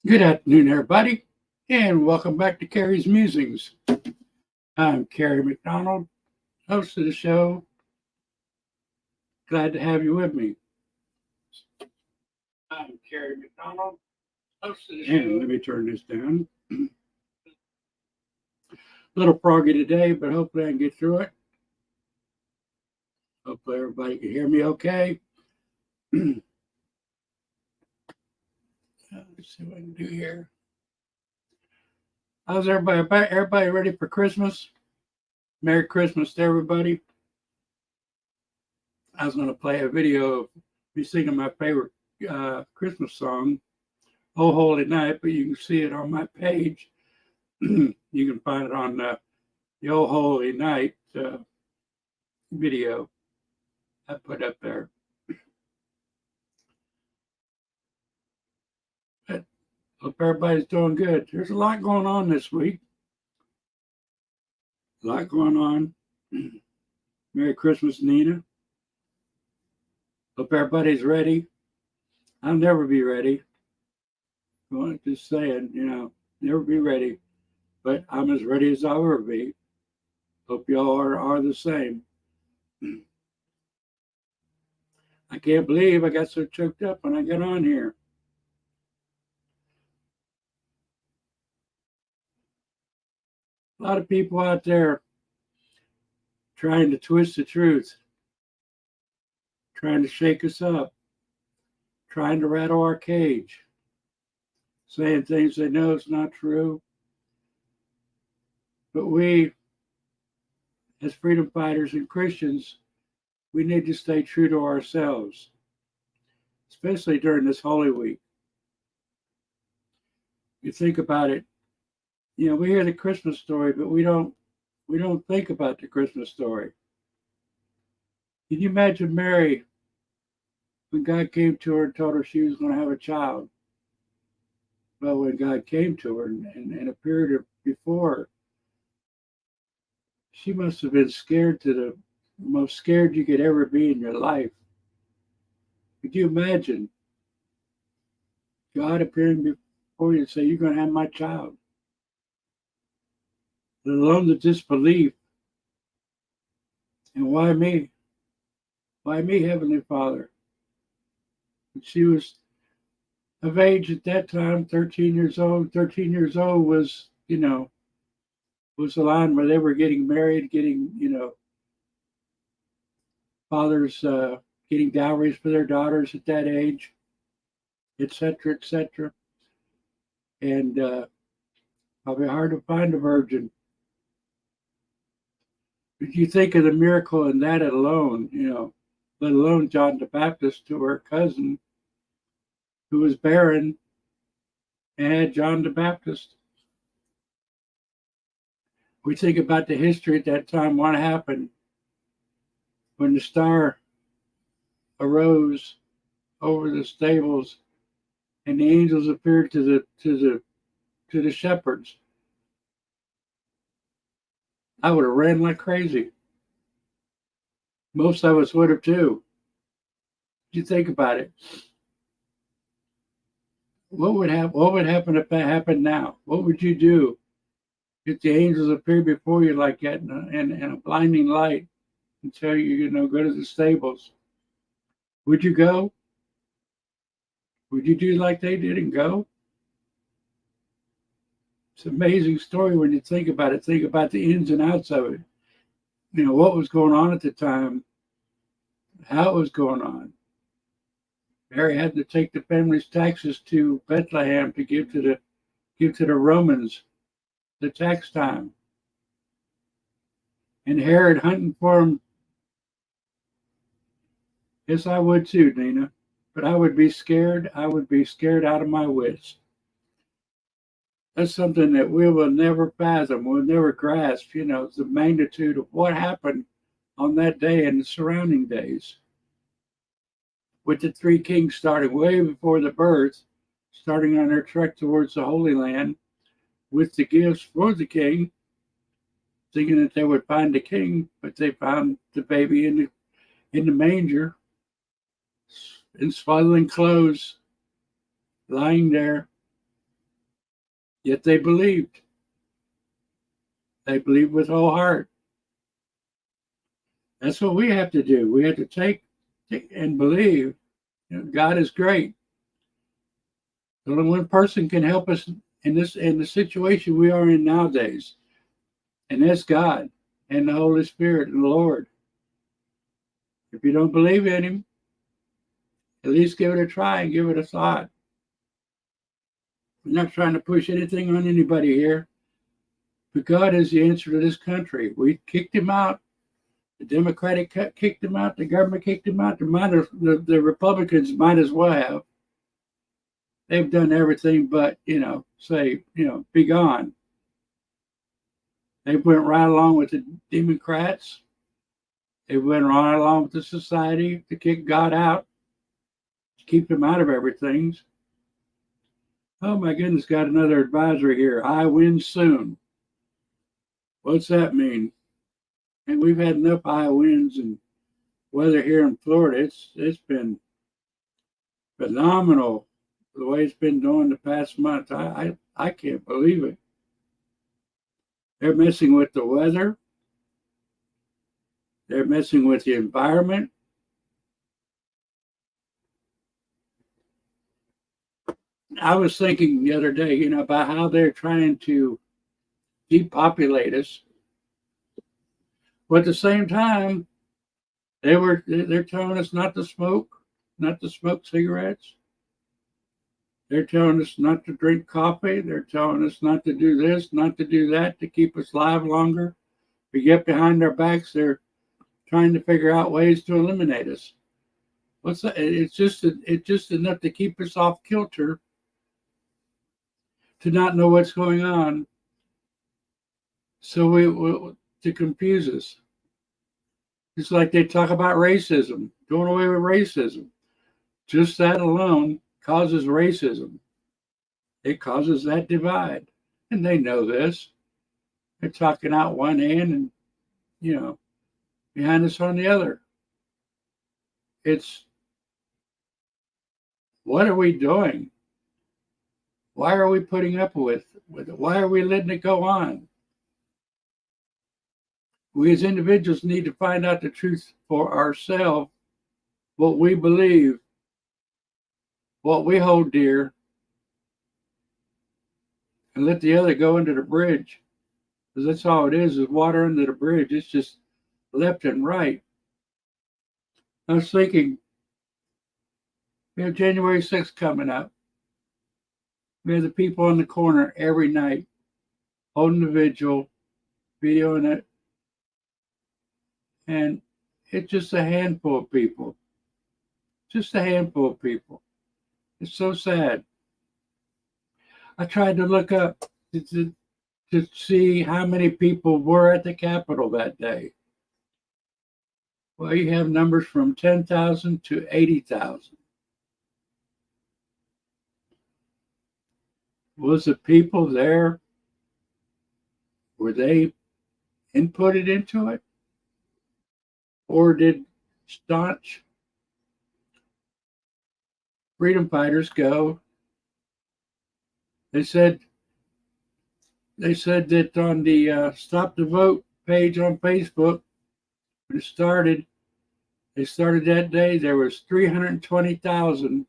Good afternoon, everybody, and welcome back to Carrie's Musings. I'm Carrie McDonald, host of the show. Glad to have you with me. I'm Carrie McDonald, host of the show. And let me turn this down. A little froggy today, but hopefully I can get through it. Hopefully everybody can hear me okay. Let's see what I can do here. How's everybody? Everybody ready for Christmas? Merry Christmas to everybody. I was going to play a video of me singing my favorite Christmas song, Oh Holy Night, but you can see it on my page. You can find it on the Oh Holy Night video I put up there. But hope everybody's doing good. There's a lot going on this week. A lot going on. Merry Christmas, Nina. Hope everybody's ready. I'll never be ready. Just saying, never be ready. But I'm as ready as I'll ever be. Hope y'all are the same. I can't believe I got so choked up when I got on here. A lot of people out there trying to twist the truth, trying to shake us up, trying to rattle our cage, saying things they know is not true. But we, as freedom fighters and Christians, we need to stay true to ourselves, especially during this Holy Week. You think about it, we hear the Christmas story, but we don't think about the Christmas story. Can you imagine Mary when God came to her and told her she was going to have a child? Well, when God came to her and appeared before, she must have been scared to the most scared you could ever be in your life. Could you imagine God appearing before you and say, "You're going to have my child"? Let alone the disbelief. And why me? Why me, Heavenly Father? And she was of age at that time, 13 years old. 13 years old was the line where they were getting married, getting, fathers getting dowries for their daughters at that age, etc., etc. And probably hard to find a virgin. But you think of the miracle in that alone, let alone John the Baptist to her cousin who was barren and had John the Baptist. We think about the history at that time, what happened when the star arose over the stables and the angels appeared to the shepherds. I would have ran like crazy. Most of us would have too. You think about it. What would happen if that happened now? What would you do if the angels appeared before you like that in a blinding light and tell you, go to the stables? Would you go? Would you do like they did and go? It's an amazing story when you think about it. Think about the ins and outs of it. What was going on at the time, how it was going on. Mary had to take the family's taxes to Bethlehem to give to the Romans the tax time. And Herod hunting for him. Yes, I would too, Nina. But I would be scared. I would be scared out of my wits. That's something that we will never fathom, we'll never grasp, the magnitude of what happened on that day and the surrounding days. With the three kings starting way before the birth, starting on their trek towards the Holy Land with the gifts for the king, thinking that they would find the king, but they found the baby in the manger, in swaddling clothes, lying there. Yet they believed. They believed with whole heart. That's what we have to do. We have to take and believe, God is great. Only one person can help us in the situation we are in nowadays, and that's God and the Holy Spirit and the Lord. If you don't believe in Him, at least give it a try and give it a thought. We're not trying to push anything on anybody here, but God is the answer to this country. We kicked Him out. The Democratic kicked Him out. The government kicked Him out. The Republicans might as well have. They've done everything but, say, be gone. They went right along with the Democrats. They went right along with the society to kick God out, to keep Him out of everything. Oh my goodness, got another advisory here. I win soon. What's that mean? And we've had enough high winds and weather here in Florida. It's been phenomenal the way it's been doing the past month. I can't believe it. They're messing with the weather. They're messing with the environment. I was thinking the other day, about how they're trying to depopulate us. But at the same time, they're telling us not to smoke cigarettes. They're telling us not to drink coffee. They're telling us not to do this, not to do that, to keep us alive longer. We get behind our backs. They're trying to figure out ways to eliminate us. What's that? It's just enough to keep us off kilter, to not know what's going on. So to confuse us. It's like they talk about racism, doing away with racism. Just that alone causes racism. It causes that divide. And they know this. They're talking out one hand and, behind us on the other. It's, what are we doing? Why are we putting up with it? Why are we letting it go on? We as individuals need to find out the truth for ourselves, what we believe, what we hold dear, and let the other go under the bridge. Because that's all it is water under the bridge. It's just left and right. I was thinking, we have January 6th coming up. We have the people on the corner every night holding the vigil, videoing it. And it's just a handful of people. Just a handful of people. It's so sad. I tried to look up to see how many people were at the Capitol that day. Well, you have numbers from 10,000 to 80,000. Was the people there, were they inputted into it? Or did staunch freedom fighters go? They said that on the Stop the Vote page on Facebook, when it started, they started that day, there was 320,000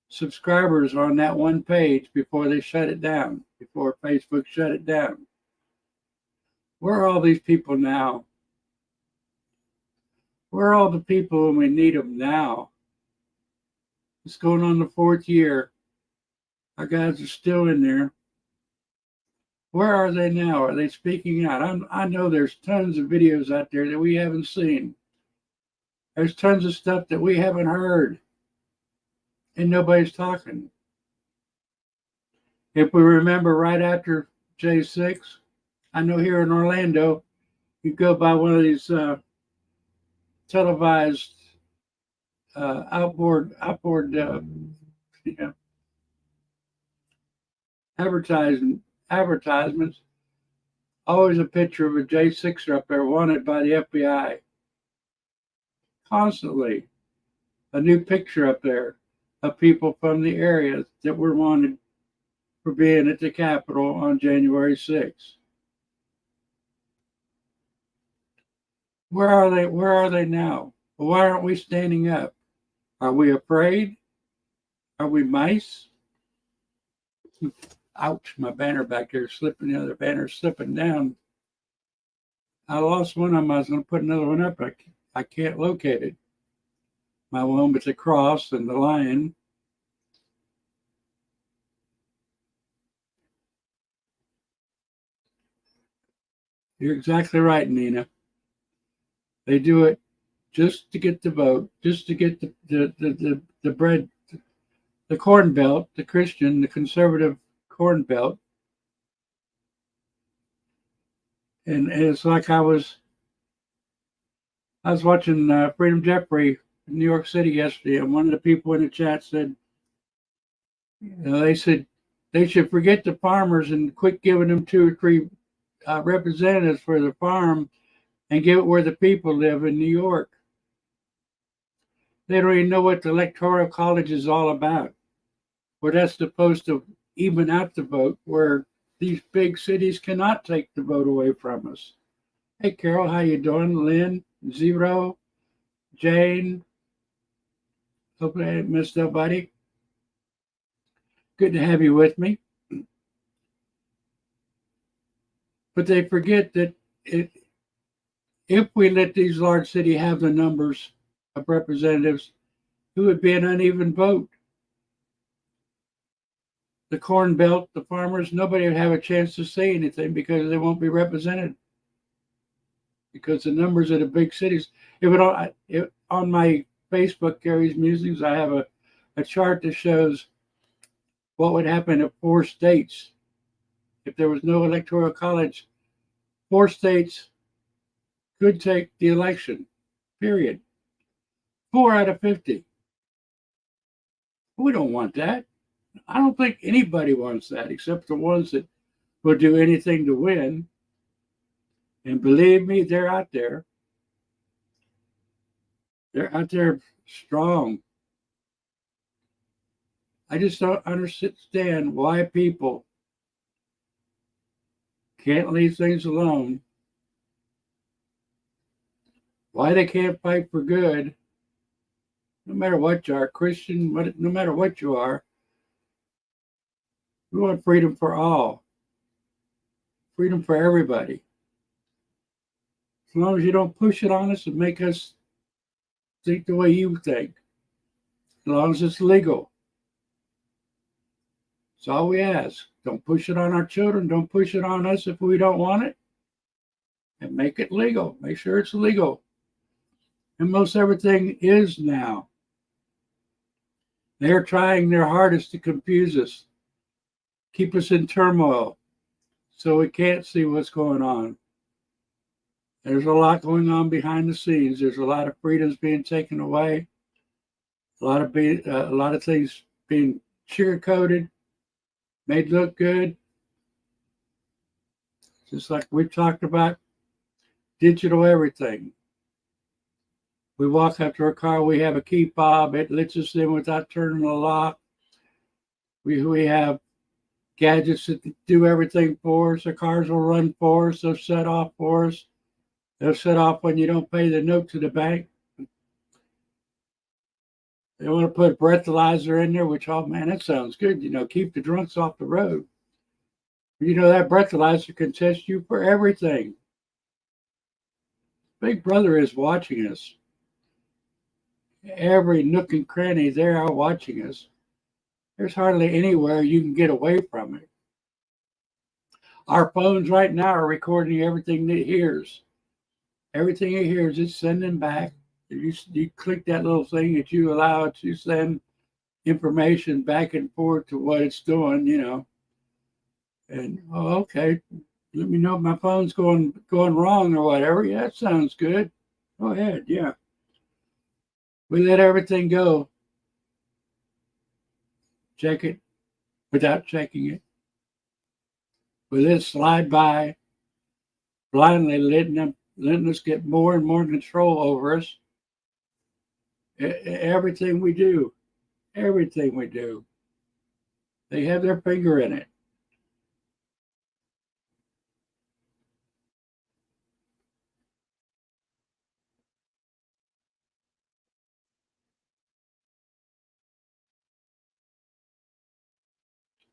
subscribers on that one page before they shut it down, before Facebook shut it down. Where are all these people now? Where are all the people when we need them now? It's going on the 4th year. Our guys are still in there. Where are they now? Are they speaking out? I know there's tons of videos out there that we haven't seen. There's tons of stuff that we haven't heard. And nobody's talking. If we remember right after J6, I know here in Orlando, you go by one of these televised outboard advertisements. Always a picture of a J6er up there wanted by the FBI. Constantly a new picture up there of people from the area that were wanted. for being at the Capitol on January 6th. Where are they? Where are they now? Why aren't we standing up? Are we afraid? Are we mice? Ouch, my banner back there slipping, the other banner slipping down. I lost one of them. I was going to put another one up. I can't locate it. My one with the cross and the lion. You're exactly right, Nina. They do it just to get the vote, just to get the bread, the corn belt, the Christian, the conservative corn belt. And it's like I was watching Freedom Jeffrey in New York City yesterday, and one of the people in the chat said, they said they should forget the farmers and quit giving them 2 or 3 representatives for the farm and give it where the people live in New York. They don't even know what the Electoral College is all about, where that's supposed to even out the vote, where these big cities cannot take the vote away from us. Hey, Carol, how you doing? Lynn, Zero, Jane. Hopefully I didn't miss nobody. Good to have you with me. But they forget that if we let these large cities have the numbers of representatives, it would be an uneven vote. The Corn Belt, the farmers, nobody would have a chance to say anything because they won't be represented. Because the numbers of the big cities, on my Facebook, Gary's Musings, I have a chart that shows what would happen if 4 states, if there was no Electoral College, 4 states could take the election, period. 4 out of 50. We don't want that. I don't think anybody wants that except the ones that will do anything to win. And believe me, they're out there. They're out there strong. I just don't understand why people can't leave things alone. Why they can't fight for good, no matter what you are, Christian, no matter what you are. We want freedom for all. Freedom for everybody. As long as you don't push it on us and make us think the way you think. As long as it's legal. That's all we ask. Don't push it on our children. Don't push it on us if we don't want it. And make it legal. Make sure it's legal. And most everything is now. They're trying their hardest to confuse us. Keep us in turmoil so we can't see what's going on. There's a lot going on behind the scenes. There's a lot of freedoms being taken away. A lot of things being sugar-coated, made look good. Just like we've talked about, digital everything. We walk up to our car, we have a key fob. It lets us in without turning the lock. We have gadgets that do everything for us. The cars will run for us. They'll set off for us. They'll set off when you don't pay the note to the bank. They want to put breathalyzer in there, which, oh man, that sounds good. Keep the drunks off the road. That breathalyzer can test you for everything. Big Brother is watching us. Every nook and cranny, they are watching us. There's hardly anywhere you can get away from it. Our phones right now are recording everything it hears. Everything it hears, it's sending back. You click that little thing that you allow it to send information back and forth to what it's doing, And, okay, let me know if my phone's going wrong or whatever. Yeah, that sounds good. Go ahead, yeah. We let everything go. Check it without checking it. We let it slide by, blindly letting us get more and more control over us. Everything we do, they have their finger in it.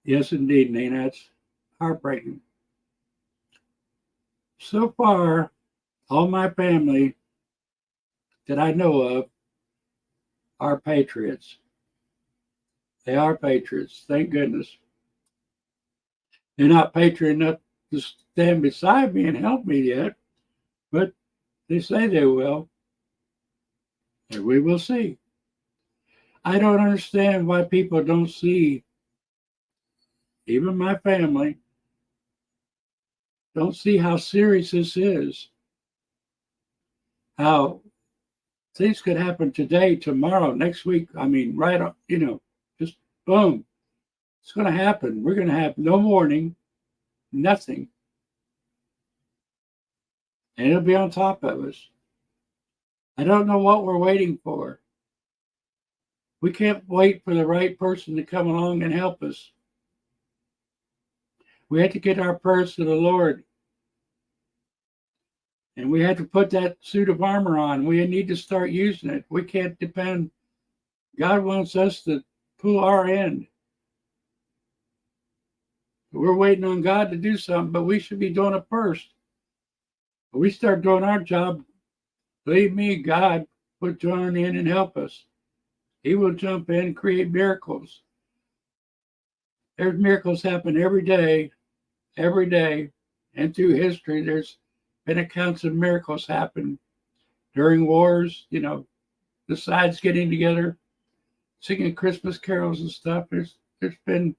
Yes, indeed, Nina. It's heartbreaking. So far, all my family that I know of are patriots. They are patriots. Thank goodness. They're not patriot enough to stand beside me and help me yet, but they say they will, and we will see. I don't understand why people don't see, even my family, don't see how serious this is. How things could happen today, tomorrow, next week. I mean, right up, just boom. It's going to happen. We're going to have no warning, nothing, and it'll be on top of us. I don't know what we're waiting for. We can't wait for the right person to come along and help us. We have to get our prayers to the Lord. And we have to put that suit of armor on. We need to start using it. We can't depend. God wants us to pull our end. We're waiting on God to do something, but we should be doing it first. When we start doing our job, believe me, God will join in and help us. He will jump in and create miracles. There's miracles happen every day, and through history, there's been accounts of miracles happen during wars, the sides getting together, singing Christmas carols and stuff. There's been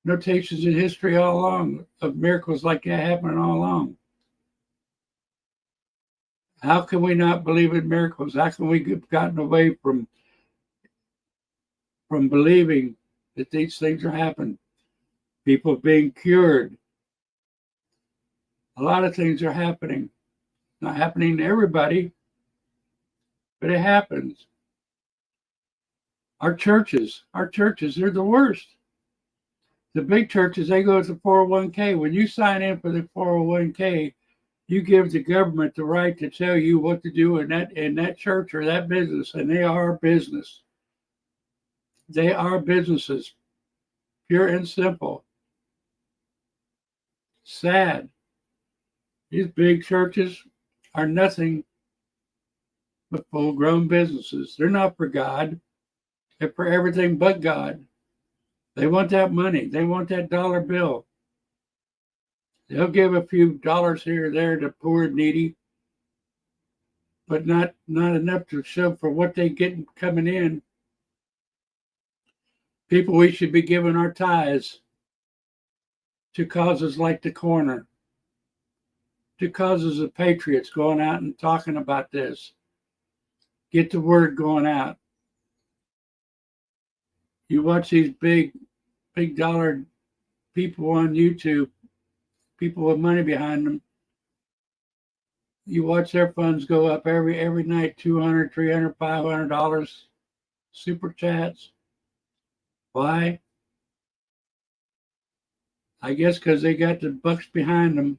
notations in history all along of miracles like that happening all along. How can we not believe in miracles? How can we have gotten away from believing that these things are happening? People being cured. A lot of things are happening. Not happening to everybody, but it happens. Our churches, they're the worst. The big churches, they go to 401k. When you sign in for the 401k, you give the government the right to tell you what to do in that church or that business, and they are a business. They are businesses, pure and simple. Sad. These big churches are nothing but full-grown businesses. They're not for God. They're for everything but God. They want that money. They want that dollar bill. They'll give a few dollars here or there to poor and needy, but not enough to show for what they get coming in. People, we should be giving our tithes to causes like the corner, to causes of patriots going out and talking about this. Get the word going out. You watch these big dollar people on YouTube, people with money behind them. You watch their funds go up every night, $200, $300, $500 super chats. Why? I guess because they got the bucks behind them,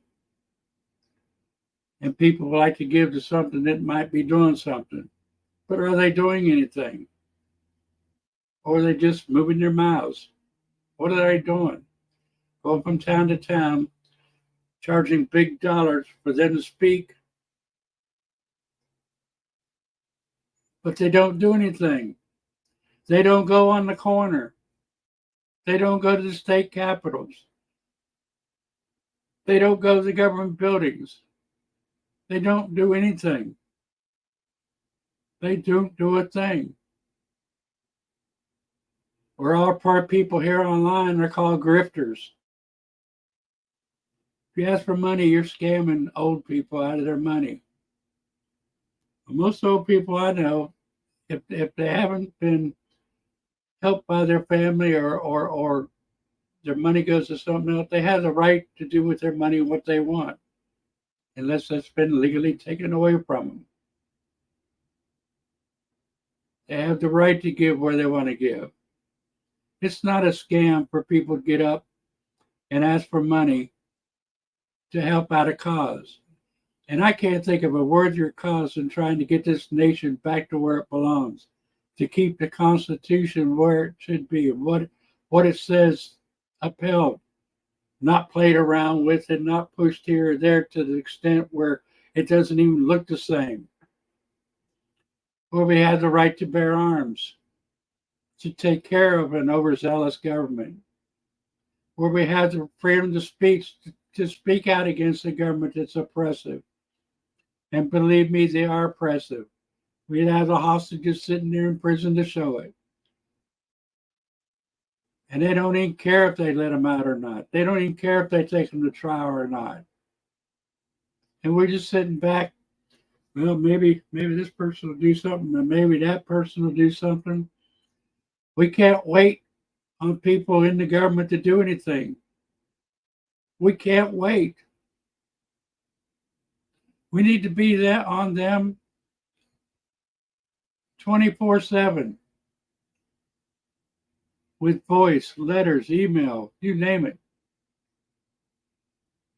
and people like to give to something that might be doing something. But are they doing anything? Or are they just moving their mouths? What are they doing? Going from town to town, charging big dollars for them to speak, but they don't do anything. They don't go on the corner. They don't go to the state capitals. They don't go to the government buildings. They don't do anything. They don't do a thing. We're all part people here online. They're called grifters. If you ask for money, you're scamming old people out of their money. Most old people I know, if they haven't been helped by their family or their money goes to something else, they have the right to do with their money what they want, unless that's been legally taken away from them. They have the right to give where they want to give. It's not a scam for people to get up and ask for money to help out a cause. And I can't think of a worthier cause than trying to get this nation back to where it belongs, to keep the Constitution where it should be, what it says upheld, not played around with, and not pushed here or there to the extent where it doesn't even look the same. Where we had the right to bear arms, to take care of an overzealous government, where we had the freedom to speak out against a government that's oppressive. And believe me, they are oppressive. We have the hostages sitting there in prison to show it. And they don't even care if they let them out or not. They don't even care if they take them to trial or not. And we're just sitting back. Well, maybe this person will do something, and maybe that person will do something. We can't wait on people in the government to do anything. We can't wait. We need to be there on them 24/7 with voice, letters, email, you name it.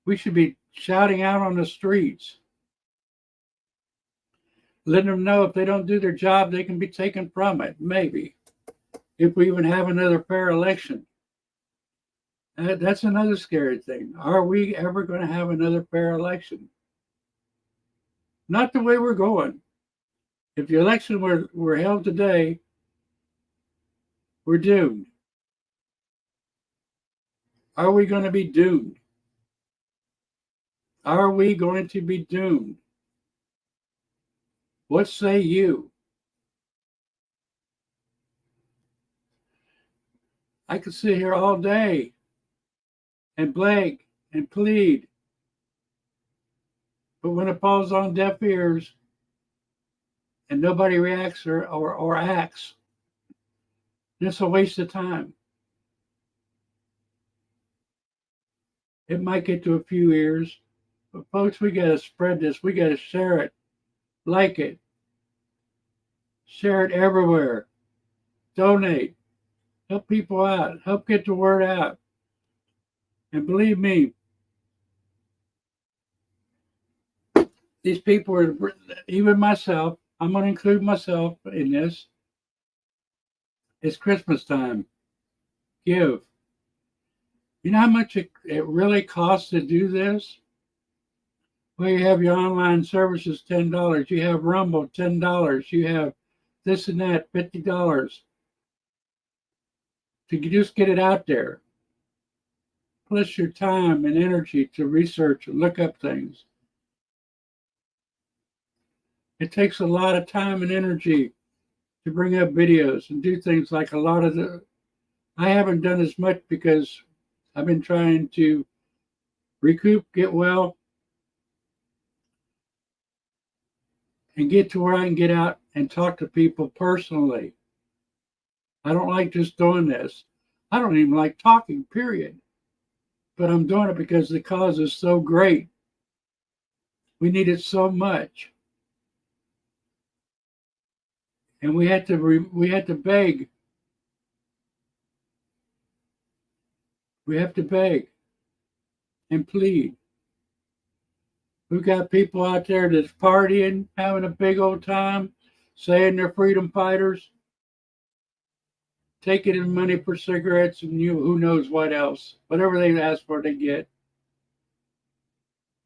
We should be shouting out on the streets, letting them know if they don't do their job, they can be taken from it, maybe, if we even have another fair election. That's another scary thing. Are we ever going to have another fair election? Not the way we're going. If the election were held today, we're doomed. Are we going to be doomed? Are we going to be doomed? What say you? I could sit here all day and beg and plead. But when it falls on deaf ears and nobody reacts or acts, it's a waste of time. It might get to a few ears, but folks, we got to spread this. We got to share it, like it, share it everywhere, donate, help people out, help get the word out. And believe me, these people are, even myself, I'm going to include myself in this. It's Christmas time. Give. You know how much it really costs to do this? Well, you have your online services, $10. You have Rumble, $10. You have this and that, $50. To just get it out there. Plus your time and energy to research and look up things. It takes a lot of time and energy to bring up videos and do things like a lot of I haven't done as much because I've been trying to recoup, get well, and get to where I can get out and talk to people personally. I don't like just doing this. I don't even like talking, period. But I'm doing it because the cause is so great. We need it so much. And we had to beg. We have to beg and plead. We've got people out there that's partying, having a big old time, saying they're freedom fighters, taking in money for cigarettes and who knows what else. Whatever they ask for, they get.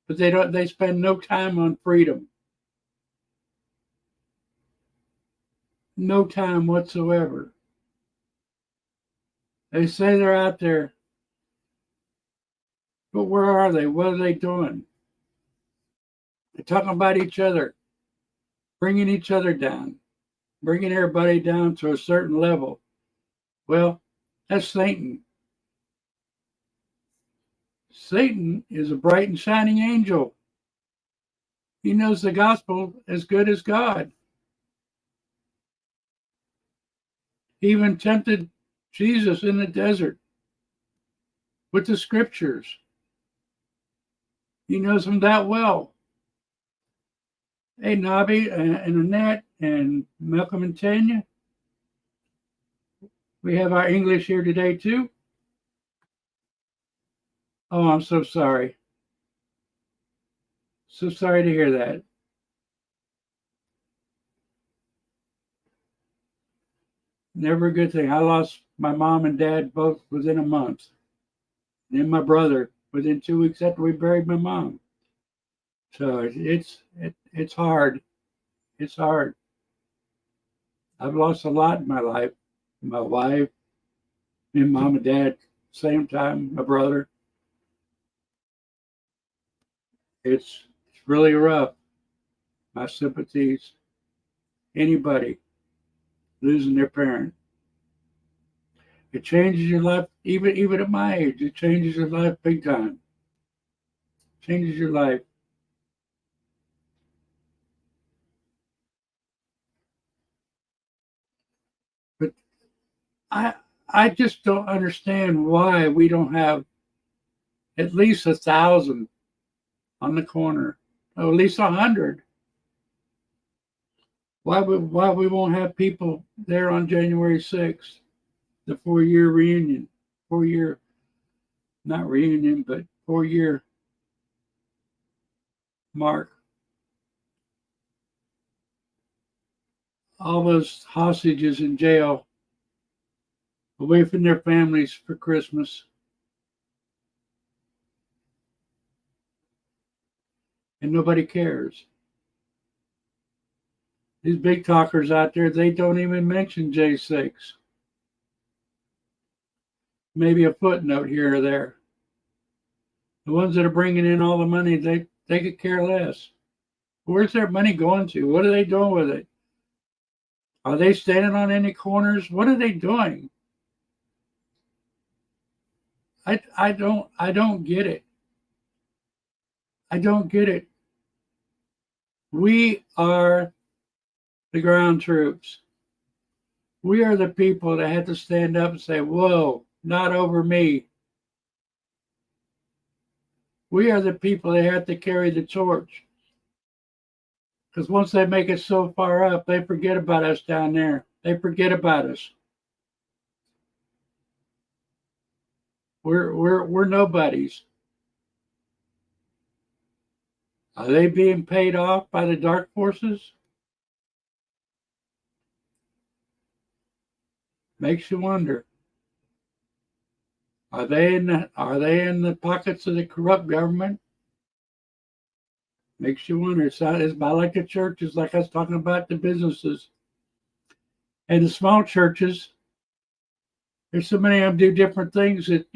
But they spend no time on freedom. No time whatsoever. They say they're out there, but where are they? What are they doing? They're talking about each other, bringing each other down, bringing everybody down to a certain level. Well, that's Satan. Satan is a bright and shining angel. He knows the gospel as good as God. He even tempted Jesus in the desert with the scriptures. He knows them that well. Hey, Nobby and Annette and Malcolm and Tanya. We have our English here today too. Oh, I'm so sorry. So sorry to hear that. Never a good thing. I lost my mom and dad both within a month. And then my brother within 2 weeks after we buried my mom. So it's hard. It's hard. I've lost a lot in my life. My wife, and mom and dad, same time. My brother. It's really rough. My sympathies. Anybody losing their parent. It changes your life, even at my age. It changes your life big time. Changes your life. But I I just don't understand why we don't have at least 1,000 on the corner, or at least 100. Why we won't have people there on January 6th, the 4-year reunion, 4-year not reunion, but 4-year mark. All those hostages in jail, away from their families for Christmas, and nobody cares. These big talkers out there, they don't even mention J6. Maybe a footnote here or there. The ones that are bringing in all the money, they could care less. Where's their money going to? What are they doing with it? Are they standing on any corners? What are they doing? I don't get it. I don't get it. We are the ground troops. We are the people that have to stand up and say, whoa, not over me. We are the people that have to carry the torch. Because once they make it so far up, they forget about us down there. They forget about us. We're nobodies. Are they being paid off by the dark forces? Makes you wonder. Are they in the pockets of the corrupt government? Makes you wonder. It's about like the churches, like I was talking about the businesses. And the small churches, there's so many of them do different things that,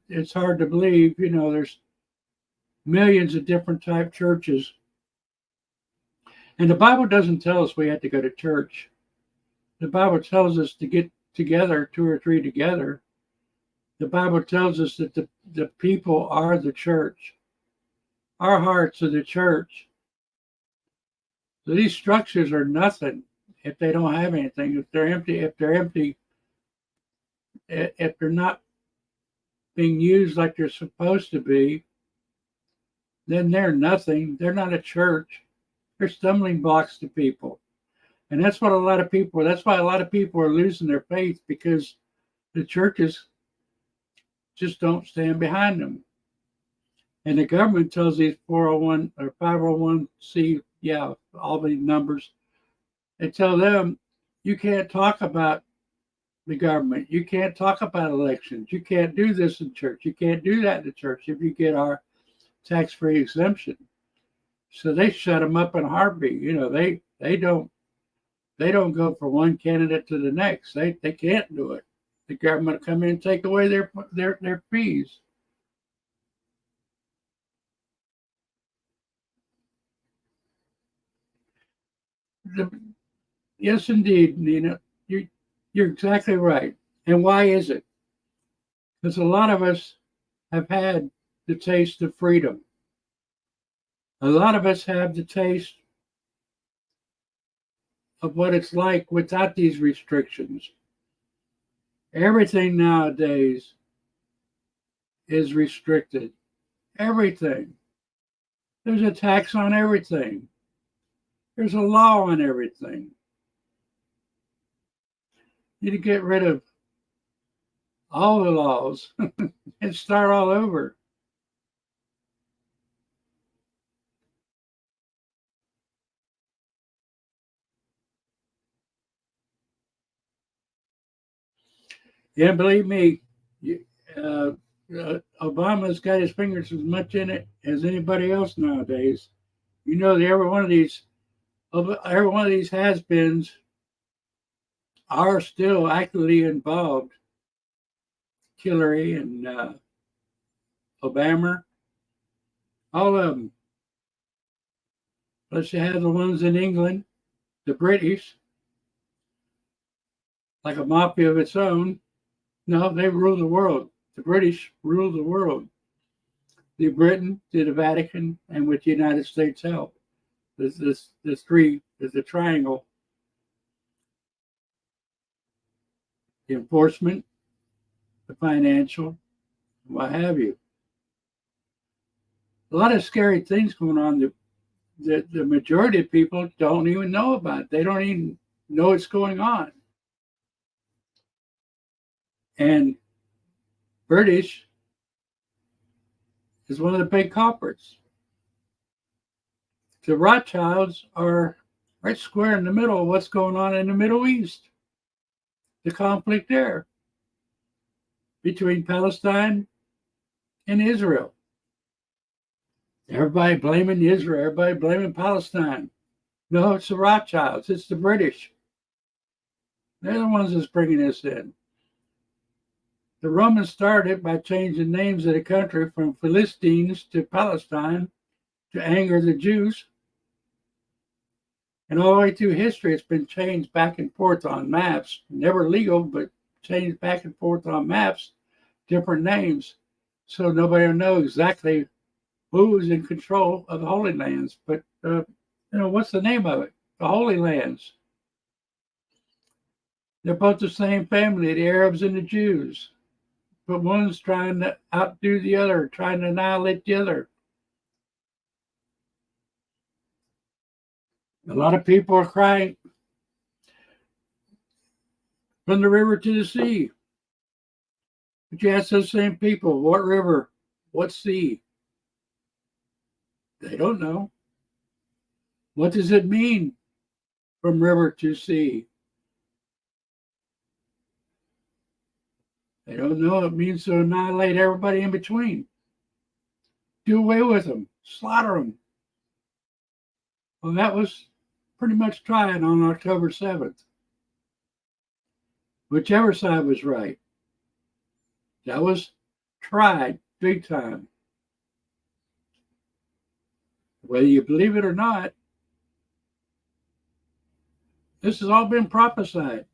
it's hard to believe. There's millions of different type churches. And the Bible doesn't tell us we have to go to church. The Bible tells us to get together, 2 or 3 together. The Bible tells us that the people are the church. Our hearts are the church. So these structures are nothing if they don't have anything. If they're empty, if they're not being used like they're supposed to be, then they're nothing. They're not a church. They're stumbling blocks to people. And that's why a lot of people are losing their faith, because the churches just don't stand behind them. And the government tells these 401 or 501c, all these numbers, they tell them, you can't talk about the government. You can't talk about elections. You can't do this in church. You can't do that in the church if you get our tax-free exemption. So they shut them up in a heartbeat. They don't go from one candidate to the next. They can't do it. The government will come in and take away their fees. Yes, indeed, Nina. You're exactly right. And why is it? Because a lot of us have had the taste of freedom. A lot of us have the taste of what it's like without these restrictions. Everything nowadays is restricted. Everything. There's a tax on everything. There's a law on everything. You need to get rid of all the laws and start all over. Yeah, believe me, you, uh, Obama's got his fingers as much in it as anybody else nowadays. You know, every one of these has-beens are still actively involved. Hillary and Obama, all of them. Plus, you have the ones in England, the British, like a mafia of its own. No, they rule the world. The British rule the world. The Britain, the Vatican, and with the United States help. There's the triangle. The enforcement, the financial, what have you. A lot of scary things going on that the majority of people don't even know about. They don't even know what's going on. And British is one of the big culprits. The Rothschilds are right square in the middle of what's going on in the Middle East. The conflict there between Palestine and Israel. Everybody blaming Israel, everybody blaming Palestine. No, it's the Rothschilds, it's the British. They're the ones that's bringing this in. The Romans started by changing names of the country from Philistines to Palestine to anger the Jews. And all the way through history, it's been changed back and forth on maps. Never legal, but changed back and forth on maps, different names. So nobody will know exactly who is in control of the Holy Lands. But, what's the name of it? The Holy Lands. They're both the same family, the Arabs and the Jews. But one's trying to outdo the other, trying to annihilate the other. A lot of people are crying from the river to the sea. But you ask those same people, what river? What sea? They don't know. What does it mean from river to sea? They don't know. It means to annihilate everybody in between. Do away with them. Slaughter them. Well, that was pretty much tried on October 7th. Whichever side was right. That was tried big time. Whether you believe it or not, this has all been prophesied.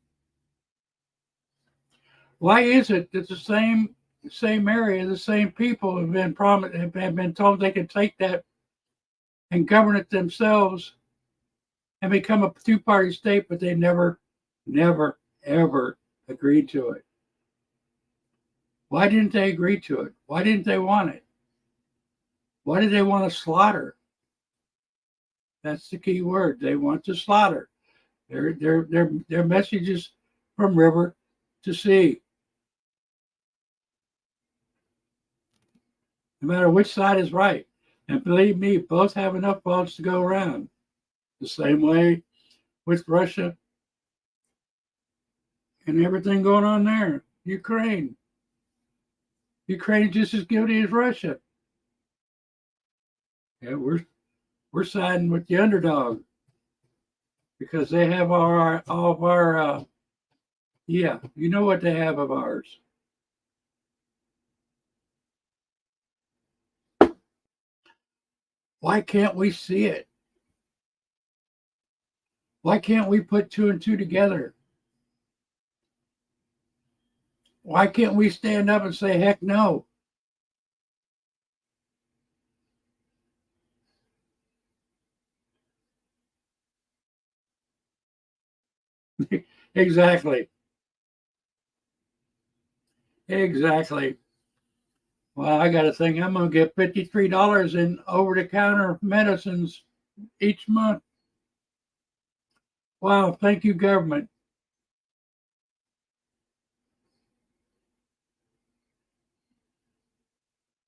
Why is it that the same area, the same people have been told they can take that and govern it themselves and become a two-party state, but they never, ever agreed to it? Why didn't they agree to it? Why didn't they want it? Why did they want to slaughter? That's the key word. They want to slaughter. Their messages from river to sea. No matter which side is right. And believe me, both have enough votes to go around. The same way with Russia and everything going on there. Ukraine. Ukraine's just as guilty as Russia. Yeah, we're siding with the underdog because they have all of our you know what they have of ours. Why can't we see it? Why can't we put two and two together? Why can't we stand up and say, heck no? Exactly. Well, I got to think I'm going to get $53 in over-the-counter medicines each month. Wow, thank you, government.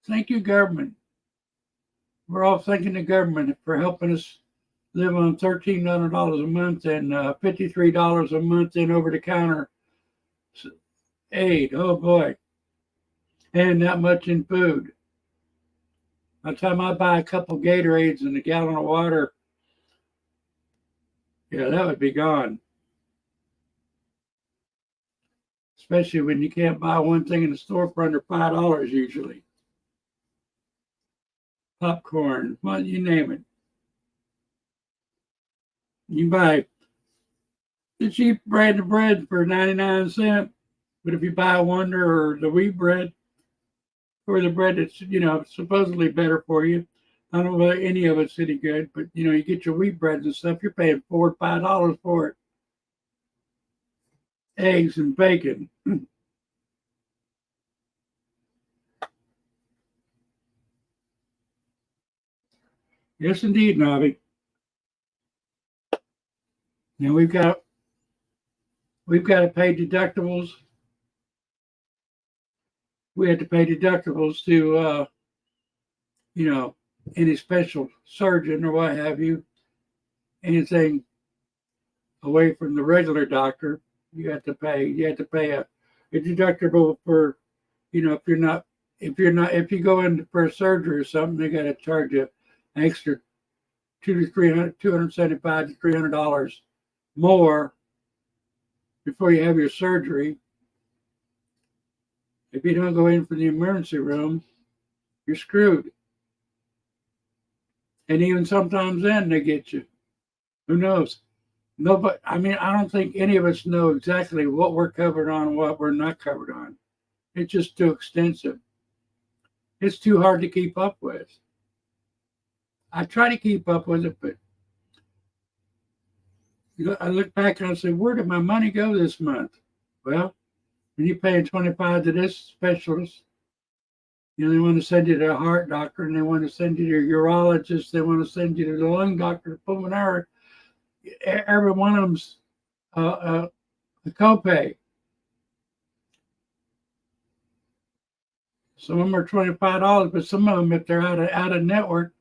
Thank you, government. We're all thanking the government for helping us live on $1,300 a month and $53 a month in over-the-counter aid. Oh, boy. and that much in food. By the time I buy a couple Gatorades and a gallon of water, yeah, that would be gone. Especially when you can't buy one thing in the store for under $5 usually. Popcorn, well, you name it. You buy the cheap brand of bread for 99 cents, but if you buy Wonder or the wheat bread, or the bread that's, supposedly better for you, I don't know if any of it's any good, but you get your wheat breads and stuff, you're paying $4 or $5 for it. Eggs and bacon. Yes, indeed, Nobby. Now we've got to pay deductibles. We had to pay deductibles to, any special surgeon or what have you. Anything away from the regular doctor, you have to pay. You have to pay a deductible for, if you go in for a surgery or something, they got to charge you an extra $275 to $300 more before you have your surgery. If you don't go in for the emergency room, you're screwed. And even sometimes then they get you. Who knows? Nobody. I mean, I don't think any of us know exactly what we're covered on and what we're not covered on. It's just too extensive. It's too hard to keep up with. I try to keep up with it, but I look back and I say, where did my money go this month? Well, when you're paying $25 to this specialist, they want to send you to a heart doctor, and they want to send you to a urologist. They want to send you to the lung doctor, the pulmonary. Every one of them's a copay. Some of them are $25, but some of them, if they're out of network,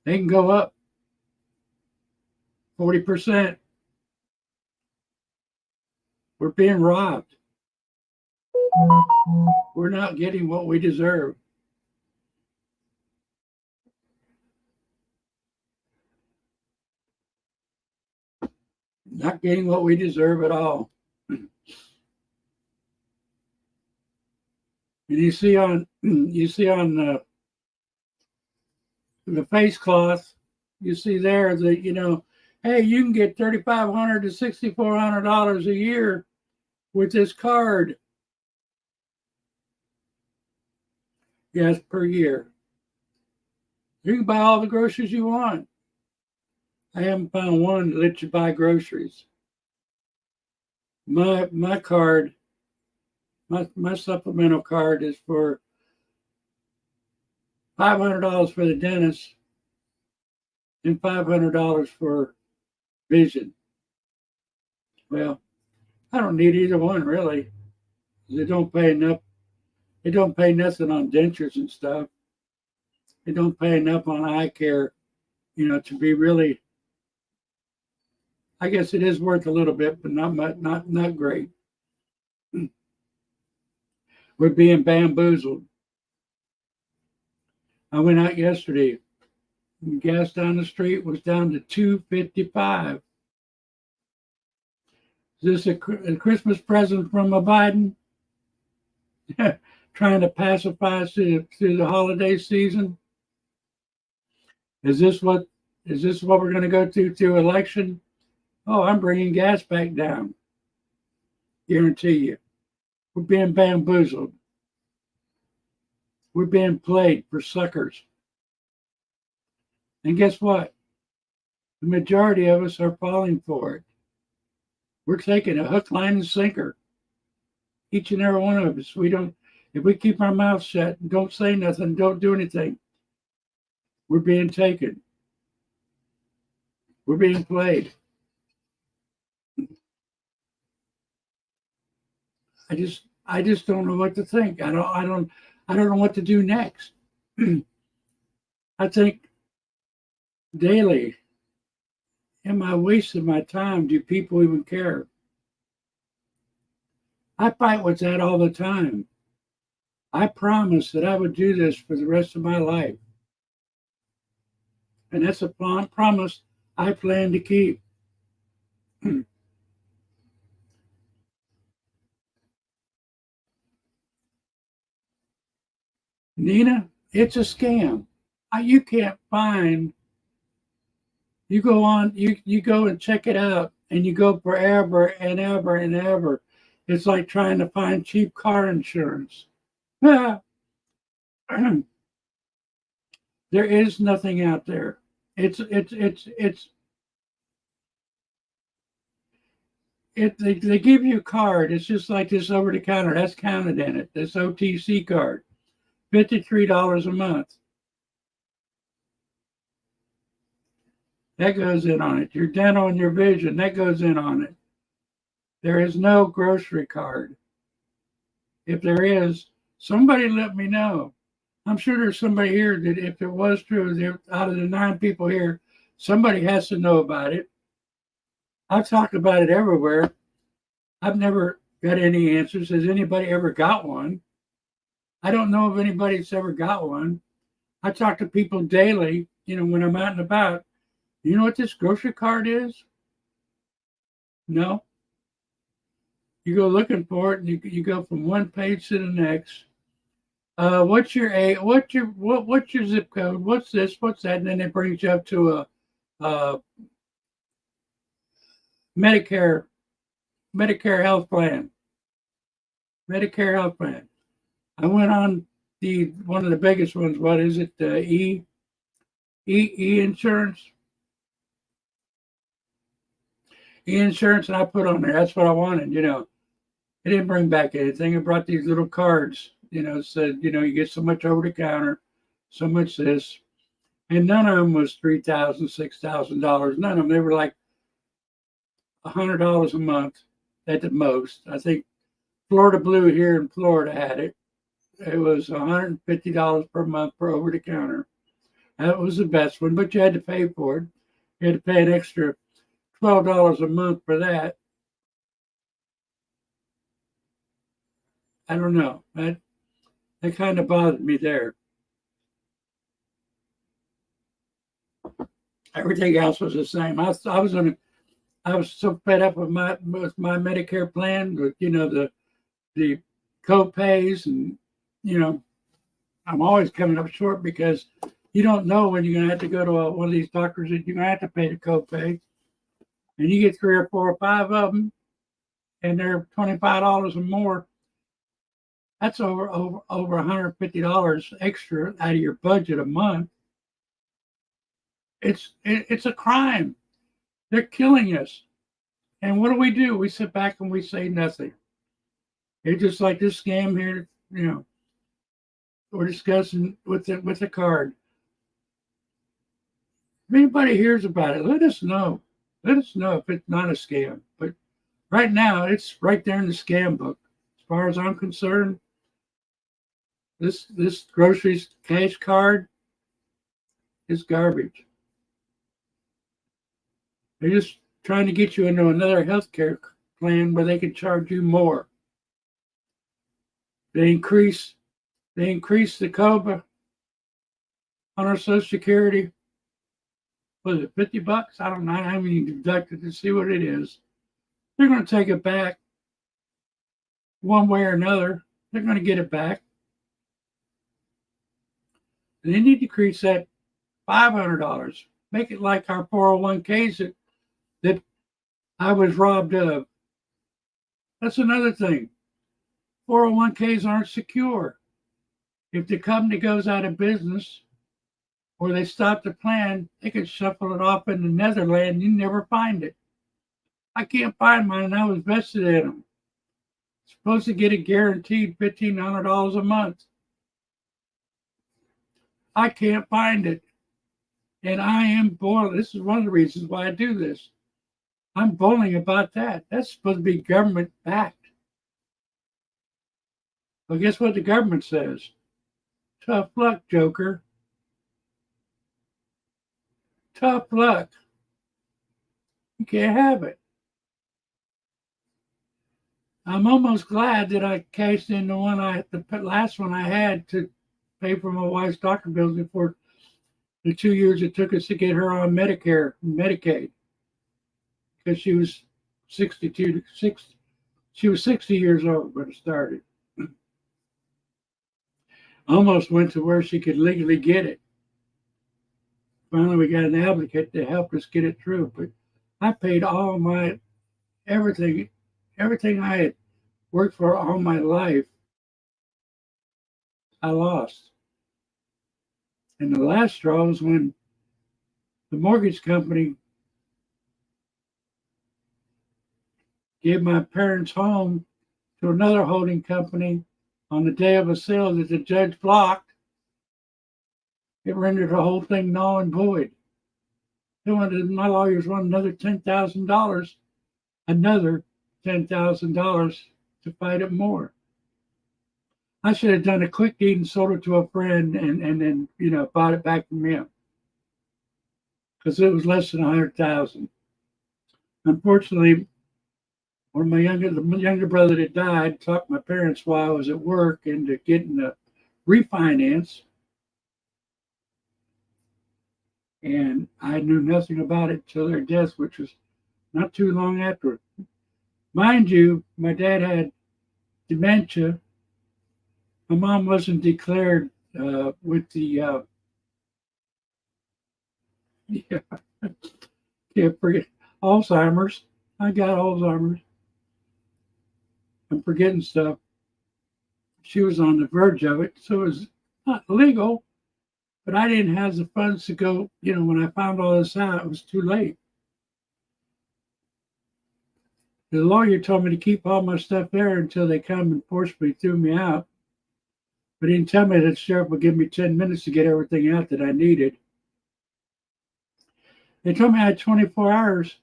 they can go up 40%. We're being robbed. We're not getting what we deserve. Not getting what we deserve at all. And you see on the face cloth, you see there that hey, you can get $3,500 to $6,400 a year with this card. Yes, per year. You can buy all the groceries you want. I haven't found one that lets you buy groceries. My card, my supplemental card is for $500 for the dentist and $500 for vision. Well, I don't need either one really. They don't pay enough. They don't pay nothing on dentures and stuff. They don't pay enough on eye care, to be really. I guess it is worth a little bit, but not much, not great. We're being bamboozled. I went out yesterday. Gas down the street was down to $2.55. Is this a Christmas present from a Biden? Trying to pacify us through the holiday season? Is this what we're going to go to election? Oh, I'm bringing gas back down. Guarantee you. We're being bamboozled. We're being played for suckers. And guess what? The majority of us are falling for it. We're taking a hook, line, and sinker. Each and every one of us. If we keep our mouths shut and don't say nothing, don't do anything, we're being taken. We're being played. I just don't know what to think. I don't know what to do next. I think daily, am I wasting my time? Do people even care? I fight with that all the time. I promised that I would do this for the rest of my life. And that's a promise I plan to keep. Nina, it's a scam. You can't find, you go on, you go and check it out, and you go forever and ever and ever. It's like trying to find cheap car insurance. there is nothing out there. It's they give you a card. It's just like this over the counter. That's counted in it. This OTC card, $53 a month. That goes in on it. Your dental and your vision, that goes in on it. There is no grocery card. If there is, somebody let me know. I'm sure there's somebody here that if it was true, out of the 9 people here, somebody has to know about it. I've talked about it everywhere. I've never got any answers. Has anybody ever got one? I don't know if anybody's ever got one. I talk to people daily, when I'm out and about. You know what this grocery card is? No. You go looking for it, and you go from one page to the next. What's your zip code? What's this? What's that? And then it brings you up to a Medicare health plan. Medicare health plan. I went on one of the biggest ones. What is it? E insurance. E-insurance, and I put on there. That's what I wanted. It didn't bring back anything. It brought these little cards. Said you get so much over the counter, so much this, and none of them was $3,000, $6,000. None of them. They were like $100 a month at the most. I think Florida Blue here in Florida had it. It was $150 per month for over the counter. That was the best one, but you had to pay for it. You had to pay an extra $12 a month for that. I don't know. That kind of bothered me there. Everything else was the same. I was so fed up with my Medicare plan, with the co-pays, and I'm always coming up short because you don't know when you're gonna have to go to one of these doctors that you're gonna have to pay the co-pay, and you get 3 or 4 or 5 of them, and they're $25 or more. That's over $150 extra out of your budget a month. It's a crime. They're killing us. And what do? We sit back and we say nothing. It's just like this scam here, we're discussing with the card. If anybody hears about it, let us know. Let us know if it's not a scam. But right now, it's right there in the scam book. As far as I'm concerned, this groceries cash card is garbage. They're just trying to get you into another healthcare plan where they can charge you more. They increase the COBRA on our Social Security. Was it $50? I don't know. I haven't even deducted to see what it is. They're going to take it back one way or another. They're going to get it back. They need to increase that $500. Make it like our 401ks that I was robbed of. That's another thing. 401ks aren't secure. If the company goes out of business or they stop the plan, they can shuffle it off in the Netherlands and you never find it. I can't find mine, and I was vested in them. Supposed to get a guaranteed $1,500 a month. I can't find it. And I am boiling. This is one of the reasons why I do this. I'm boiling about that. That's supposed to be government backed. Well, guess what the government says? Tough luck, Joker. Tough luck. You can't have it. I'm almost glad that I cashed in the last one I had to pay for my wife's doctor bills before the 2 years it took us to get her on Medicare and Medicaid because she was 62 to 60. She was 60 years old when it started. Almost went to where she could legally get it. Finally, we got an advocate to help us get it through. But I paid all my everything, everything I had worked for all my life. I lost. And the last straw was when the mortgage company gave my parents' home to another holding company on the day of a sale that the judge blocked. It rendered the whole thing null and void. My lawyers wanted another $10,000 to fight it more. I should have done a quick deed and sold it to a friend and then, bought it back from him because it was less than 100,000. Unfortunately, the younger brother that died talked my parents while I was at work into getting a refinance, and I knew nothing about it till their death, which was not too long after. Mind you, my dad had dementia. My mom wasn't declared with the yeah, can't forget Alzheimer's. I got Alzheimer's. I'm forgetting stuff. She was on the verge of it, so it was not legal, but I didn't have the funds to go. When I found all this out, it was too late. The lawyer told me to keep all my stuff there until they come and forcibly threw me out. But he didn't tell me that the sheriff would give me 10 minutes to get everything out that I needed. They told me I had 24 hours.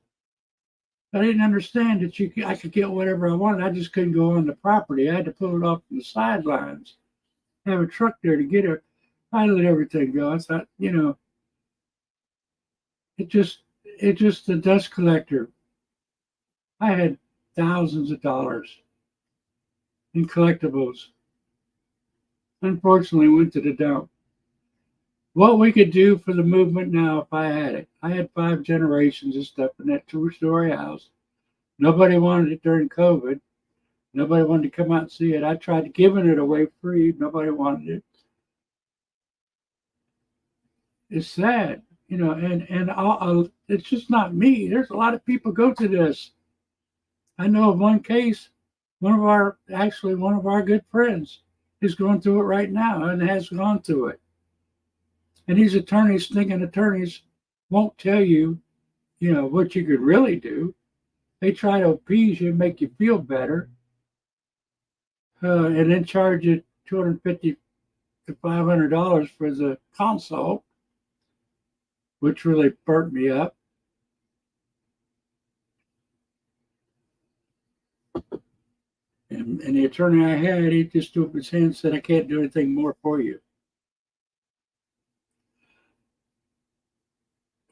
I didn't understand that I could get whatever I wanted. I just couldn't go on the property. I had to pull it off from the sidelines. Have a truck there to get it. I let everything go. I thought, it just the dust collector. I had thousands of dollars in collectibles. Unfortunately, went to the dump. What we could do for the movement now if I had it. I had 5 generations of stuff in that 2-story house. Nobody wanted it during COVID. Nobody wanted to come out and see it. I tried giving it away free. Nobody wanted it. It's sad, and it's just not me. There's a lot of people go to this. I know of one case, one of our good friends is going through it right now and has gone through it. And these stinking attorneys, won't tell you, what you could really do. They try to appease you, make you feel better, and then charge you $250 to $500 for the consult, which really burnt me up. And the attorney I had, he just threw up his hand and said, I can't do anything more for you.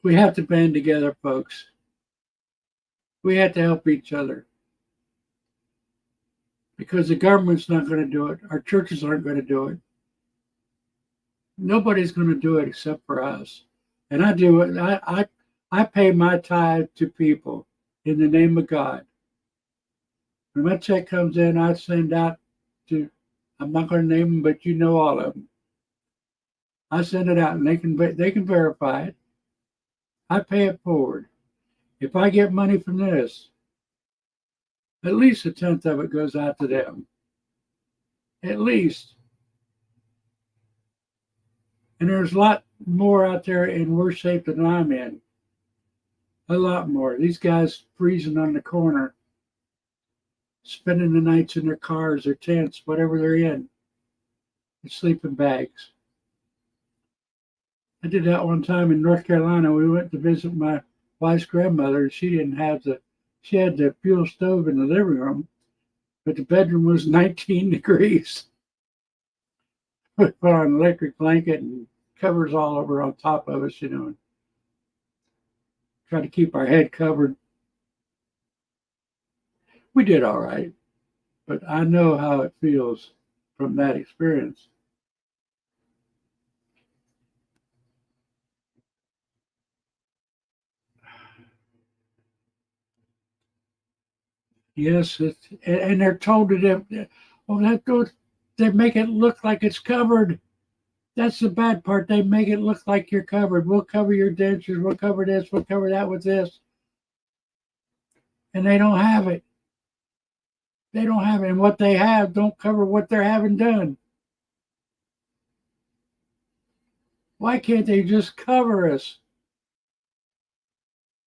We have to band together, folks. We have to help each other. Because the government's not going to do it. Our churches aren't going to do it. Nobody's going to do it except for us. And I do it. I pay my tithe to people in the name of God. When my check comes in, I send out to, I'm not going to name them, but you know all of them. I send it out and they can verify it. I pay it forward. If I get money from this, at least 1/10 of it goes out to them. At least. And there's a lot more out there in worse shape than I'm in. A lot more. These guys freezing on the corner, spending the nights in their cars, their tents, whatever they're in sleeping bags. I did that one time in North Carolina. We went to visit my wife's grandmother. She had the fuel stove in the living room, but the bedroom was 19 degrees. We put on an electric blanket and covers all over on top of us, and try to keep our head covered. We did all right. but I know how it feels from that experience. Yes, and they're told to them, well, they make it look like it's covered. That's the bad part. They make it look like you're covered. We'll cover your dentures. We'll cover this. We'll cover that with this. And they don't have it. They don't have it. And what they have don't cover what they're having done. Why can't they just cover us?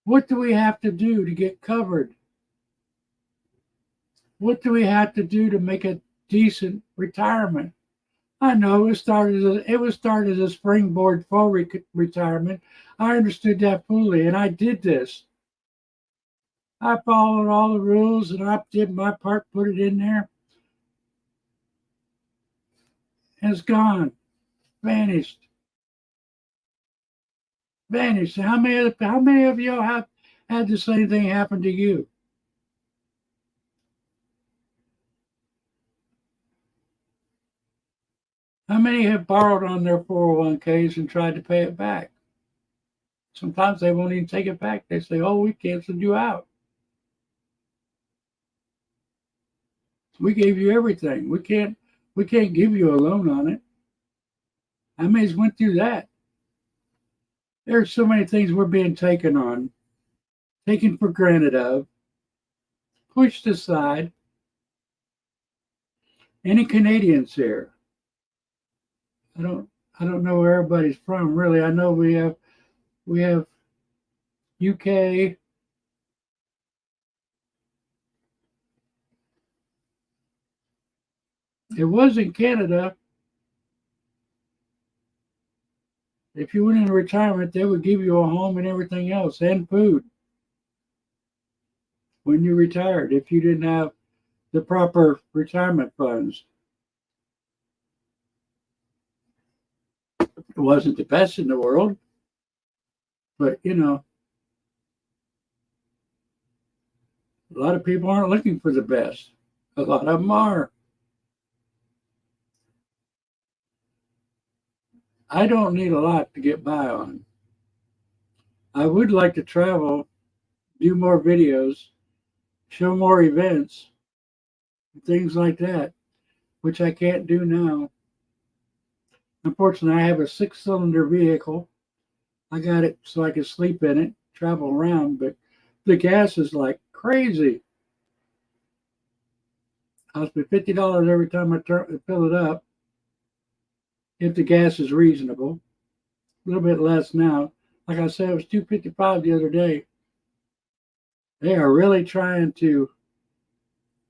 What do we have to do to get covered? What do we have to do to make a decent retirement? I know it was started as a springboard for retirement. I understood that fully, and I did this. I followed all the rules, and I did my part, put it in there, and it's gone, vanished, vanished. How many of you have had the same thing happen to you? How many have borrowed on their 401ks and tried to pay it back? Sometimes they won't even take it back. They say, "Oh, we canceled you out. We gave you everything. We can't give you a loan on it." How many's went through that? There's so many things we're being taken on, taken for granted of, pushed aside. Any Canadians here? I don't know where everybody's from really. I know we have UK. It was in Canada. If you went into retirement, they would give you a home and everything else and food when you retired if you didn't have the proper retirement funds. It wasn't the best in the world, but a lot of people aren't looking for the best. A lot of them are. I don't need a lot to get by on. I would like to travel, do more videos, show more events, things like that, which I can't do now. Unfortunately, I have a 6-cylinder vehicle. I got it so I can sleep in it, travel around, but the gas is like crazy. I'll spend $50 every time I fill it up, if the gas is reasonable. A little bit less now. Like I said, it was $2.55 the other day. They are really trying to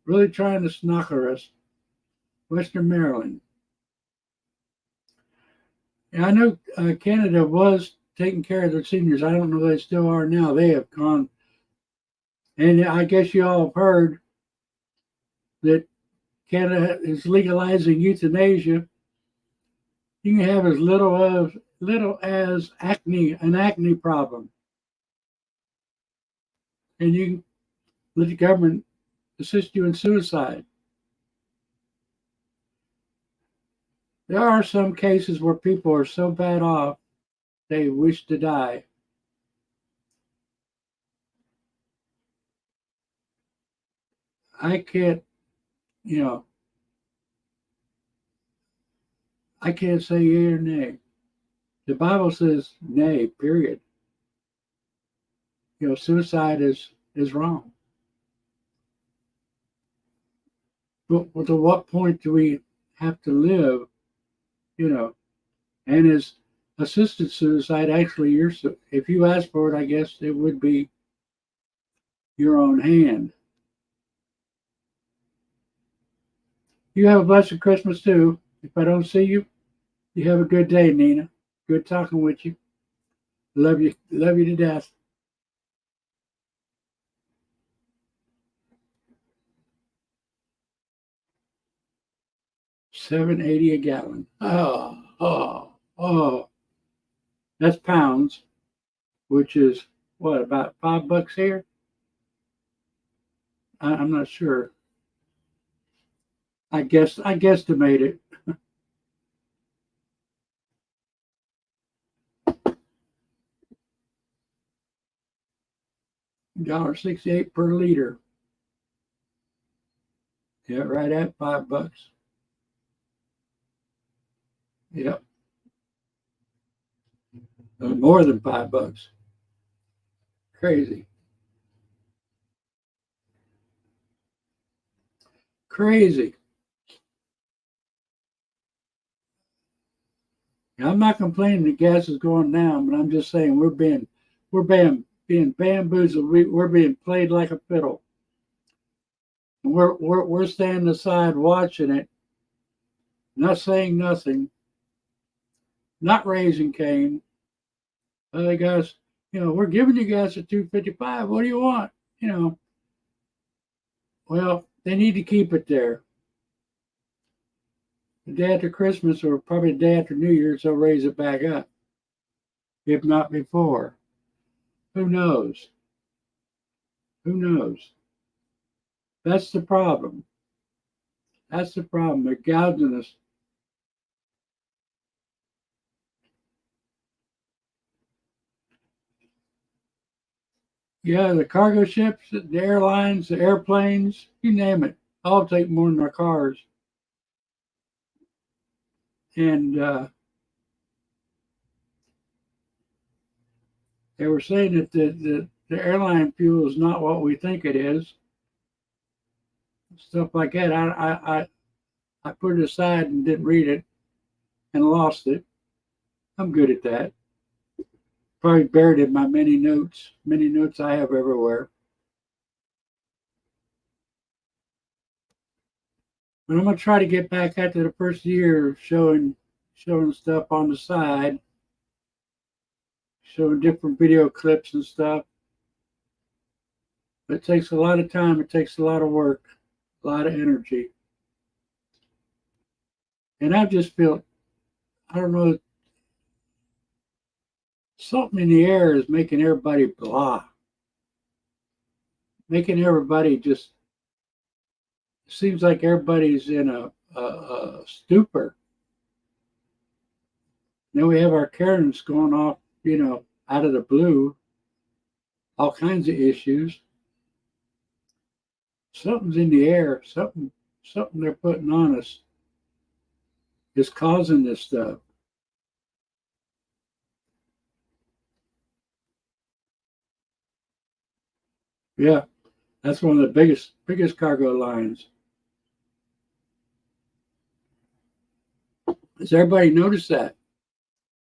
snocker us. Western Maryland. And I know Canada was taking care of their seniors. I don't know if they still are now. They have gone. And I guess you all have heard that Canada is legalizing euthanasia. You can have as little as an acne problem, and you can let the government assist you in suicide. There are some cases where people are so bad off they wish to die. I can't, I can't say yea or nay. The Bible says nay, period. Suicide is wrong. But to what point do we have to live, and is assisted suicide actually if you ask for it, I guess it would be your own hand. You have a blessed Christmas too. If I don't see you, you have a good day, Nina. Good talking with you. Love you to death. 7.80 a gallon. Oh. That's pounds, which is what, about $5 here? I'm not sure. I guesstimate it. $1.68 per liter. Yeah, right at $5. Yep. More than $5. Crazy. Crazy. Now, I'm not complaining the gas is going down, but I'm just saying being bamboozled. We're being played like a fiddle. And we're standing aside watching it, not saying nothing, not raising Cain. Hey guys, we're giving you guys a 255. What do you want? You know, well, they need to keep it there. The day after Christmas or probably the day after New Year's, they'll raise it back up. If not before. Who knows? Who knows? That's the problem. That's the problem. They're gouging us. Yeah, the cargo ships, the airlines, the airplanes, you name it, all take more than our cars. And they were saying that the airline fuel is not what we think it is. Stuff like that. I put it aside and didn't read it and lost it. I'm good at that. Probably buried in my many notes I have everywhere. But I'm gonna try to get back after the first year of showing stuff on the side, showing different video clips and stuff. It takes a lot of time. It takes a lot of work, a lot of energy. And I just feel, I don't know, something in the air is making everybody blah, making everybody just, seems like everybody's in a stupor. Then we have our Karens going off, out of the blue, all kinds of issues. Something's in the air, something they're putting on us is causing this stuff. Yeah, that's one of the biggest cargo lines. Does everybody notice that?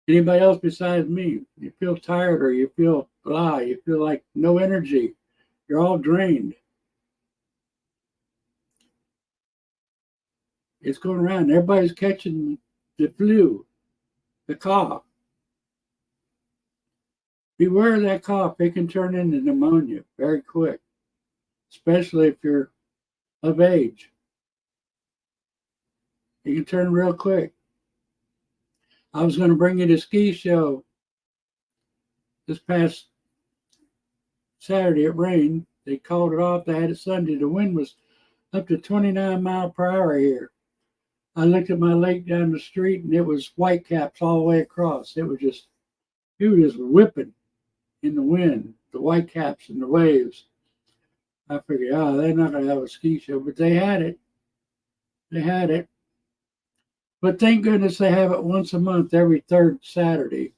Anybody else besides me? You feel tired or you feel blah, you feel like no energy. You're all drained. It's going around. Everybody's catching the flu, the cough. Beware of that cough. It can turn into pneumonia very quick, especially if you're of age. It can turn real quick. I was going to bring you the ski show this past Saturday. It rained. They called it off. They had it Sunday. The wind was up to 29 miles per hour here. I looked at my lake down the street and it was whitecaps all the way across. It was just whipping in the wind, the whitecaps and the waves. I figured, they're not going to have a ski show, but they had it. They had it. But thank goodness they have it once a month, every third Saturday.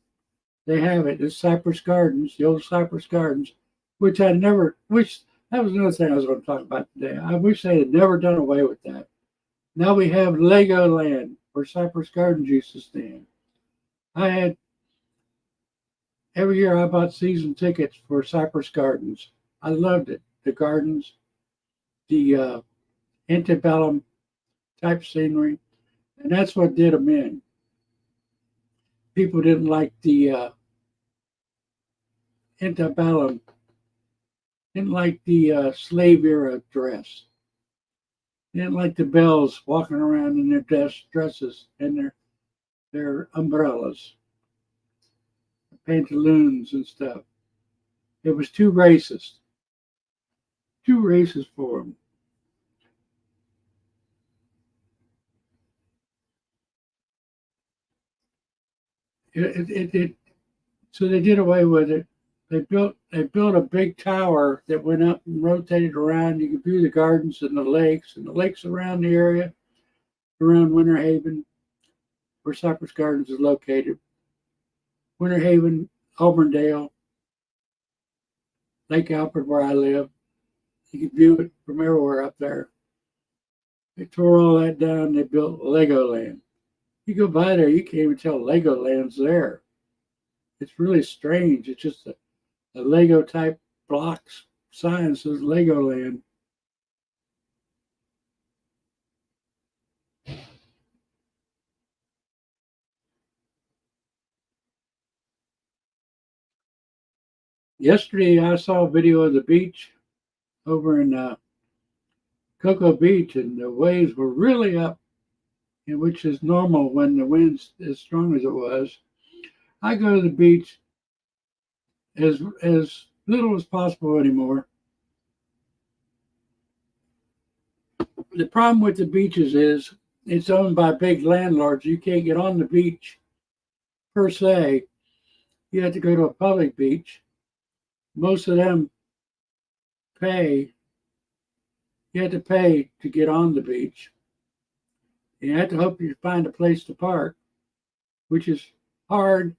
They have it. It's Cypress Gardens, the old Cypress Gardens, which I never wish. That was another thing I was going to talk about today. I wish they had never done away with that. Now we have Legoland, where Cypress Gardens used to stand. Every year I bought season tickets for Cypress Gardens. I loved it. The gardens, the antebellum type scenery, and that's what did them in. People didn't like the antebellum, didn't like the slave era dress. They didn't like the bells walking around in their dresses and their umbrellas, pantaloons and stuff. It was too racist. Too racist for them. So they did away with it. They built a big tower that went up and rotated around. You could view the gardens and the lakes around the area, around Winter Haven, where Cypress Gardens is located. Winter Haven, Auburndale, Lake Alfred, where I live. You could view it from everywhere up there. They tore all that down. They built Legoland. You go by there, you can't even tell Legoland's there. It's really strange. It's just a Lego type blocks sign says Legoland. Yesterday, I saw a video of the beach over in Cocoa Beach, and the waves were really up, which is normal when the wind's as strong as it was. I go to the beach as little as possible anymore. The problem with the beaches is it's owned by big landlords. You can't get on the beach per se. You have to go to a public beach. Most of them pay. You have to pay to get on the beach. You have to hope you find a place to park, which is hard,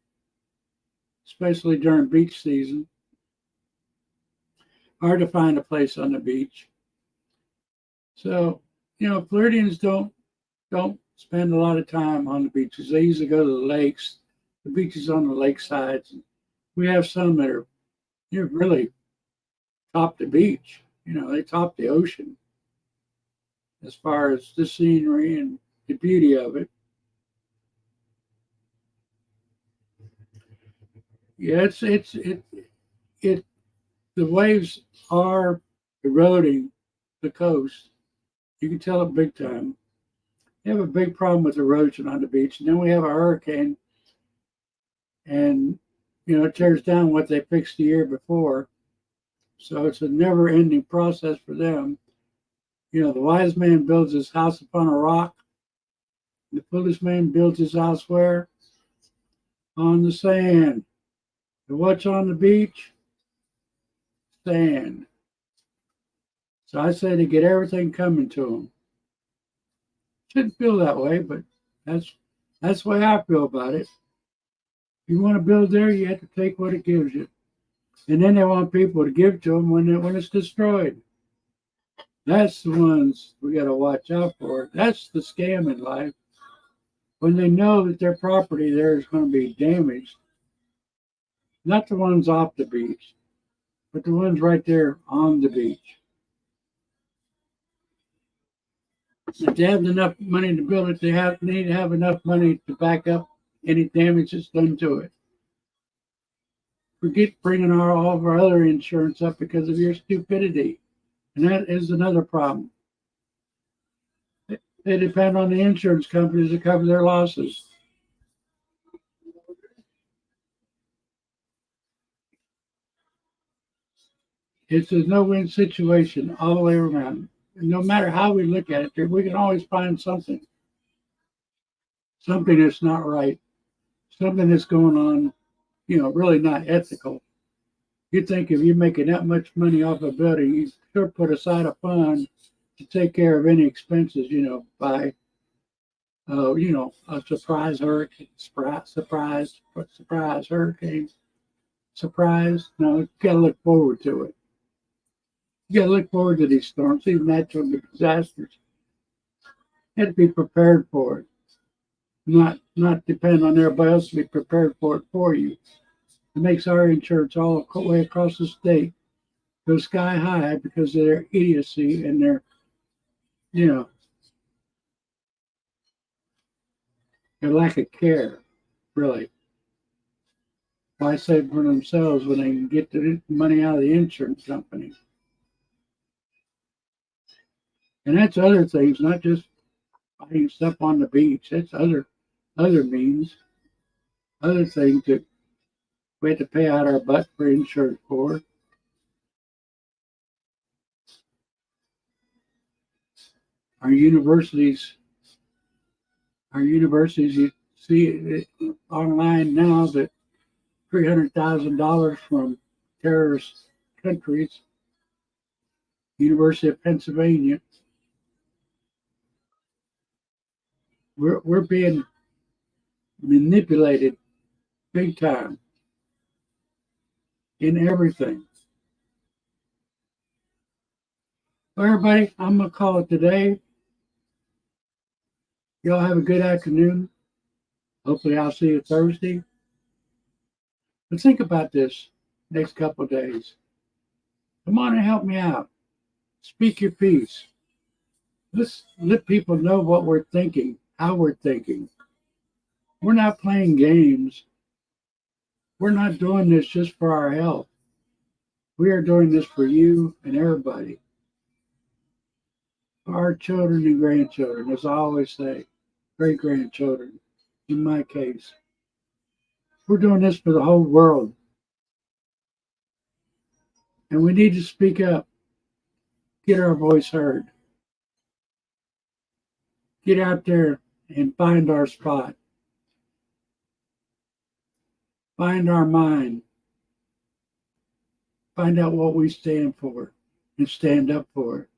especially during beach season. Hard to find a place on the beach. So, Floridians don't spend a lot of time on the beaches. They usually go to the lakes, the beaches on the lake sides. We have some that are really top the beach. They top the ocean as far as the scenery and the beauty of it. Yeah, the waves are eroding the coast. You can tell it big time. They have a big problem with erosion on the beach. And then we have a hurricane, and it tears down what they fixed the year before. So it's a never-ending process for them. The wise man builds his house upon a rock. The foolish man builds his house where? On the sand. And what's on the beach? Sand. So I say to get everything coming to them. Shouldn't feel that way, but that's the way I feel about it. If you want to build there, you have to take what it gives you. And then they want people to give to them when it's destroyed. That's the ones we got to watch out for. That's the scam in life. When they know that their property there is going to be damaged, not the ones off the beach, but the ones right there on the beach. If they have enough money to build it, they need to have enough money to back up any damage that's done to it. Forget bringing all of our other insurance up because of your stupidity. And that is another problem. They depend on the insurance companies to cover their losses. It's a no-win situation all the way around. And no matter how we look at it, we can always find something that's not right, something that's going on, really not ethical. You think if you're making that much money off a building, you should put aside a fund to take care of any expenses, by, a surprise hurricane, surprise hurricane, surprise. No, you got to look forward to it. You got to look forward to these storms, these natural disasters. You have to be prepared for it, not depend on everybody else to be prepared for it for you. It makes our insurance all the way across the state go sky high because of their idiocy and their lack of care, really. Why save for themselves when they can get the money out of the insurance company? And that's other things, not just buying stuff on the beach. That's other means, other things that we have to pay out our butt for insurance for. Our universities see online now that $300,000 from terrorist countries, University of Pennsylvania, we're being manipulated big time in everything. Well, everybody, I'm going to call it today. Y'all have a good afternoon. Hopefully, I'll see you Thursday. But think about this next couple of days. Come on and help me out. Speak your piece. Let's let people know what we're thinking, how we're thinking. We're not playing games. We're not doing this just for our health. We are doing this for you and everybody. For our children and grandchildren, as I always say, great grandchildren, in my case. We're doing this for the whole world. And we need to speak up, get our voice heard. Get out there and find our spot. Find our mind. Find out what we stand for and stand up for it.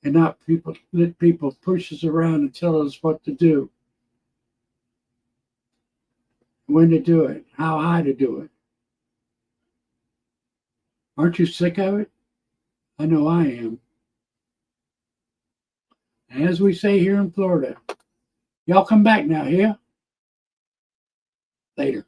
And not let people push us around and tell us what to do, when to do it, how high to do it. Aren't you sick of it? I know I am. And as we say here in Florida, y'all come back now, here. Later.